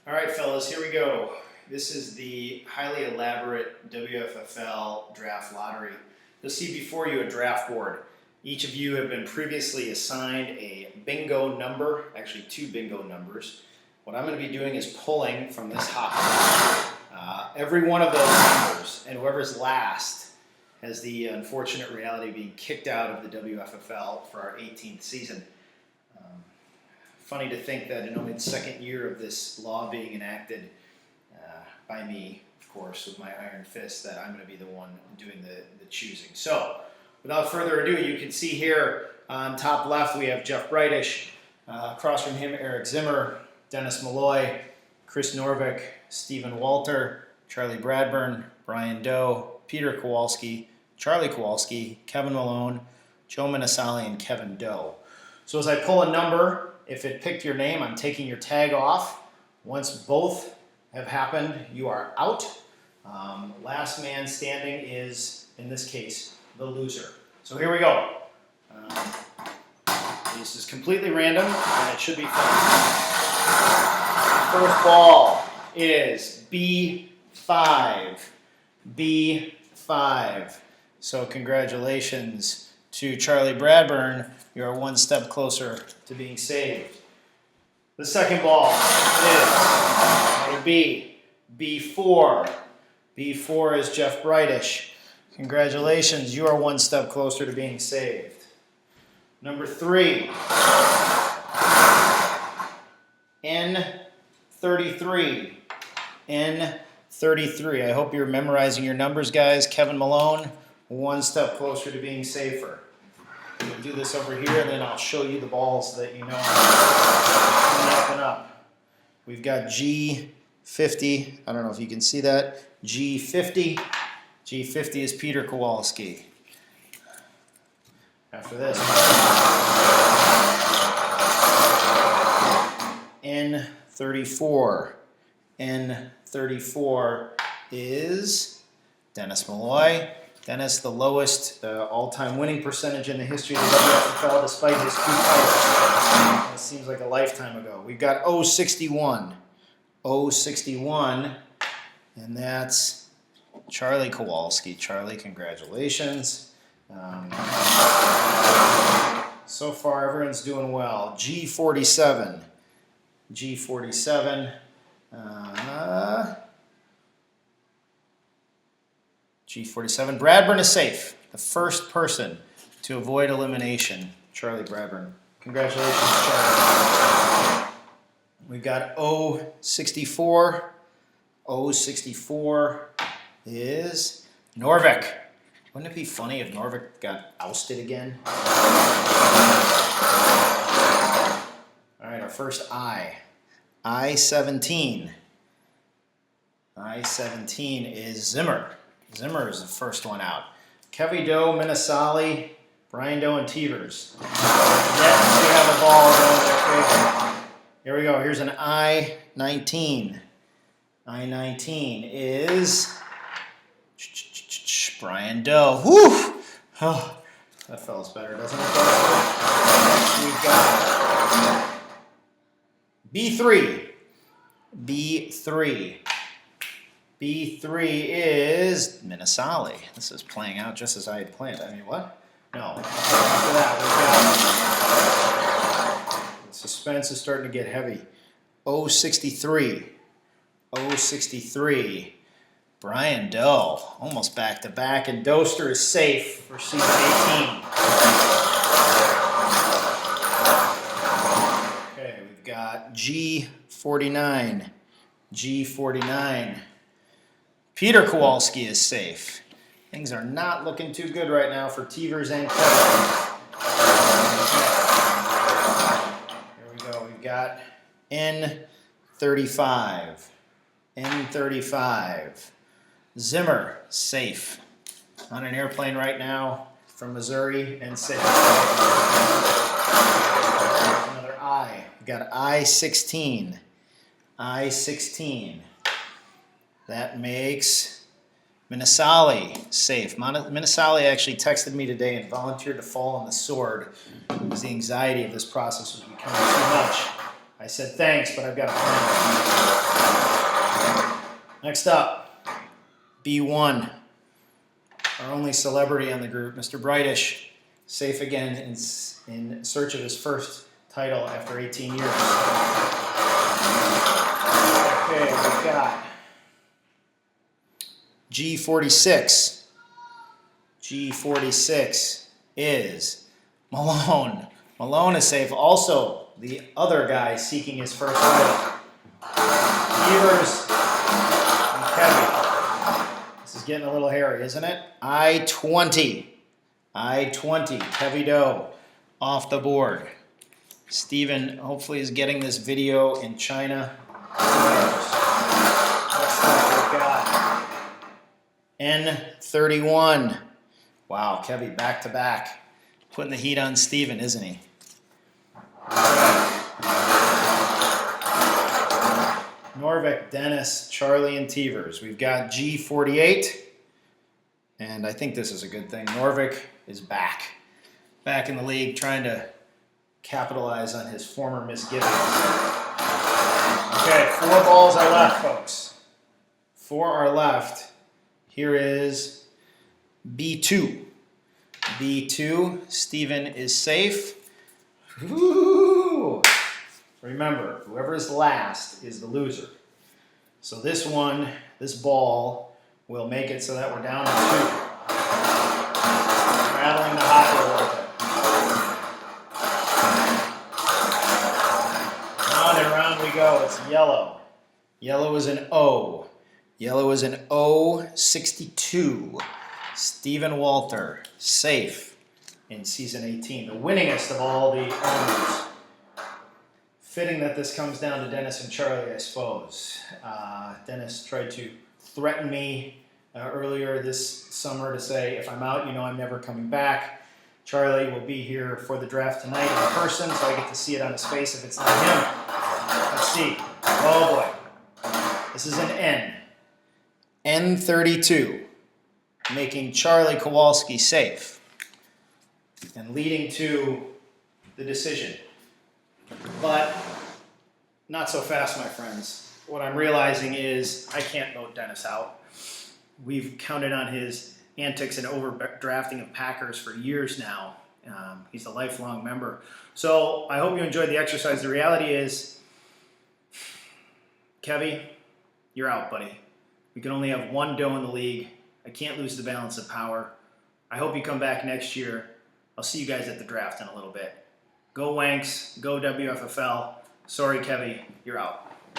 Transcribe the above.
All right, fellas, here we go. This is the highly elaborate WFFL draft lottery. You'll see before you a draft board. Each of you have been previously assigned a bingo number, actually 2 bingo numbers. What I'm going to be doing is pulling from this hopper every one of those numbers, and whoever's last has the unfortunate reality of being kicked out of the WFFL for our 18th season. Funny to think that in only the second year of this law being enacted by me, of course, with my iron fist, that I'm going to be the one doing the choosing. So, without further ado, you can see here on top left we have Jeff Brightish, across from him Eric Zimmer, Dennis Malloy, Chris Norvik, Stephen Walter, Charlie Bradburn, Brian Doe, Peter Kowalski, Charlie Kowalski, Kevin Malone, Joe Minasali, and Kevin Doe. So as I pull a number, if it picked your name, I'm taking your tag off. Once both have happened, you are out. Last man standing is, in this case, the loser. So here we go. This is completely random, and it should be fun. First ball is B5. B5. So congratulations to Charlie Bradburn. You are one step closer to being saved. The second ball is letter B. B4. B4 is Jeff Brightish. Congratulations, you are one step closer to being saved. Number 3. N33. N33. I hope you're memorizing your numbers, guys. Kevin Malone, one step closer to being safer. We'll do this over here, and then I'll show you the balls that you know are up and up. We've got G50. I don't know if you can see that. G50. G50 is Peter Kowalski. After this, N34. N34 is Dennis Malloy. Dennis, the lowest all-time winning percentage in the history of the WFFL, despite his 2 titles. It seems like a lifetime ago. We've got 061. 061, and that's Charlie Kowalski. Charlie, congratulations. So far, everyone's doing well. G47. G47. G47. Bradburn is safe. The first person to avoid elimination. Charlie Bradburn. Congratulations, Charlie. We've got 064. 064 is Norvik. Wouldn't it be funny if Norvik got ousted again? All right, our first I. I-17. I-17 is Zimmer. Zimmer is the first one out. Kevin Doe, Minasali, Brian Doe, and Teevers. Yet we have a ball going their favor. Here we go. Here's an I-19. I-19 is Brian Doe. Whew! Oh, that feels better, doesn't it? We've got B3. B3. B3 is Minasali. This is playing out just as I had planned. I mean, what? No. After that, we've got the suspense is starting to get heavy. 063. 063. Brian Doe. Almost back to back, and Doster is safe for season 18. Okay, we've got G49. G49. Peter Kowalski is safe. Things are not looking too good right now for Teevers and Kevin. Here we go. We've got N35. N35. Zimmer, safe. On an airplane right now from Missouri and safe. Another I. We've got I-16. I-16. That makes Minasali safe. Minasali actually texted me today and volunteered to fall on the sword because the anxiety of this process was becoming too much. I said thanks, but I've got a plan. Next up, B1. Our only celebrity on the group, Mr. Brightish, safe again in search of his first title after 18 years. Okay, we've got G46. G46 is Malone. Malone is safe. Also, the other guy seeking his first title. Evers and Kevin. This is getting a little hairy, isn't it? I-20. I-20. Heavy dough off the board. Steven hopefully is getting this video in China. Next up, we've got N31. Wow, Kevy back to back. Putting the heat on Steven, isn't he? Norvik, Dennis, Charlie, and Tevers. We've got G48. And I think this is a good thing. Norvik is back. Back in the league, trying to capitalize on his former misgivings. Okay, 4 balls are left, folks. 4 are left. Here is B2. B2, Steven is safe. Woo! Remember, whoever is last is the loser. So this one, this ball, will make it so that we're down to 2. Rattling the hot roll. Round and round we go. It's yellow. Yellow is an O. Yellow is an O62. Stephen Walter, safe in season 18. The winningest of all the owners. Fitting that this comes down to Dennis and Charlie, I suppose. Dennis tried to threaten me earlier this summer to say, if I'm out, you know I'm never coming back. Charlie will be here for the draft tonight in person, so I get to see it on his face if it's not him. Let's see. Oh boy. This is an N. N32. Making Charlie Kowalski safe. And leading to the decision. But not so fast, my friends. What I'm realizing is I can't vote Dennis out. We've counted on his antics and overdrafting of Packers for years now. He's a lifelong member. So I hope you enjoyed the exercise. The reality is, Kevy, you're out, buddy. We can only have one dough in the league. I can't lose the balance of power. I hope you come back next year. I'll see you guys at the draft in a little bit. Go Wanks, go WFFL. Sorry, Kevy, you're out.